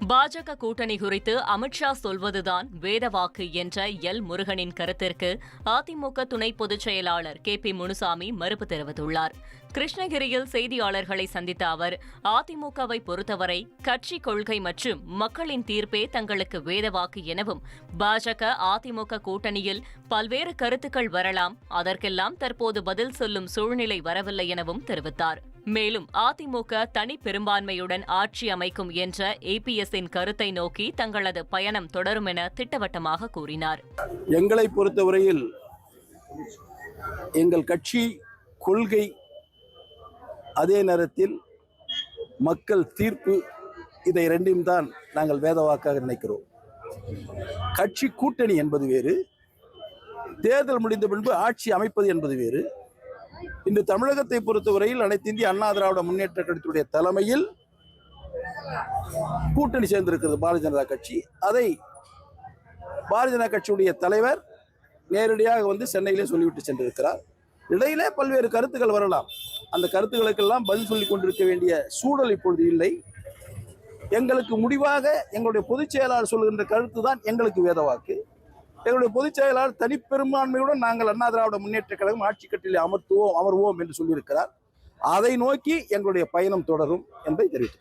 பாஜக கூட்டணி குறித்து அமித்ஷா சொல்வதுதான் வேதவாக்கு என்ற எல் முருகனின் கருத்திற்கு அதிமுக துணை பொதுச் செயலாளர் பி முனுசாமி மறுப்பு தெரிவித்துள்ளார். கிருஷ்ணகிரியில் செய்தியாளர்களை சந்தித்த அவர், அதிமுகவை பொறுத்தவரை கட்சி கொள்கை மற்றும் மக்களின் தீர்ப்பே தங்களுக்கு வேதவாக்கு எனவும், பாஜக அதிமுக கூட்டணியில் பல்வேறு கருத்துக்கள் வரலாம், அதற்கெல்லாம் தற்போது பதில் சொல்லும் சூழ்நிலை வரவில்லை எனவும் தெரிவித்தார். மேலும் அதிமுக தனி பெரும்பான்மையுடன் ஆட்சி அமைக்கும் என்ற ஏபிஎஸ்ஸின் கருத்தை நோக்கி தங்களது பயணம் தொடரும் என திட்டவட்டமாக கூறினார். எங்களை பொறுத்தவரையில் எங்கள் கட்சி கொள்கை, அதே நேரத்தில் மக்கள் தீர்ப்பு, இதை ரெண்டையும் தான் நாங்கள் வேதவாக்காக நினைக்கிறோம். கட்சி கூட்டணி என்பது வேறு, தேர்தல் முடிந்த பின்பு ஆட்சி அமைப்பது என்பது வேறு. இந்த தமிழகத்தை பொறுத்தவரையில் அனைத்து இந்திய அண்ணா திராவிட முன்னேற்ற கழகத்துடைய தலைமையில் கூட்டணி சேர்ந்திருக்கிறது பாரதிய ஜனதா கட்சி. அதை பாரதிய ஜனதா கட்சியுடைய தலைவர் நேரடியாக வந்து சென்னையிலே சொல்லிவிட்டு சென்றிருக்கிறார். இடையிலே பல்வேறு கருத்துக்கள் வரலாம். அந்த கருத்துக்களுக்கெல்லாம் பதில் சொல்லிக் கொண்டிருக்க வேண்டிய சூழல் இப்பொழுது இல்லை. எங்களுக்கு முடிவாக எங்களுடைய பொதுச் செயலாளர் சொல்கின்ற கருத்து தான் எங்களுக்கு வேதவாக்கு. எங்களுடைய பொதுச் செயலாளர் தனிப்பெரும்பான்மையுடன் நாங்கள் அண்ணா திராவிட முன்னேற்ற கழகம் ஆட்சி கட்டிலே அமர்வோம் என்று சொல்லியிருக்கிறார். அதை நோக்கி எங்களுடைய பயணம் தொடரும் என்பதை தெரிவித்துள்ளோம்.